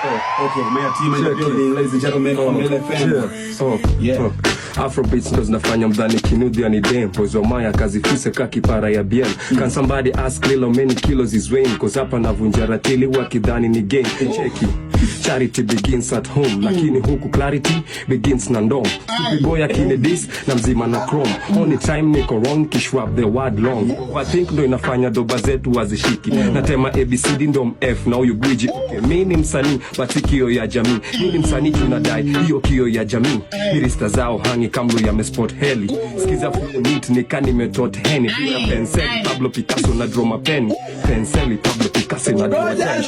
Okay, my team in the building, ladies and gentlemen, from LFM. Yeah. Afrobeats ndo zinafanya mdhani kinudhi ani dem. Boys wa maya kazi fise kaki para ya bien. Can somebody ask Lil how many kilos is weighing? Cause hapa navunja ratili wakidhani ni game. Cheki, charity begins at home, lakini huku clarity begins na ndom. Stupid boy akini dis na mzima na chrome. Only time niko wrong kishwap the word long. Overthink ndo inafanya doba zetu wazishiki. Natema ABCD ndo F na uyu gwiji. Okay, mi ni msanii bati kio ya jamii. Mi ni msanii tunadai hiyo kio ya jamii. Mirista zao hangi kamlu ya mesport heli. Skiza flow neat nikani metot heni. Bila penseli Pablo Picasso na droma penny. Penseli Pablo Picasso na droma penny.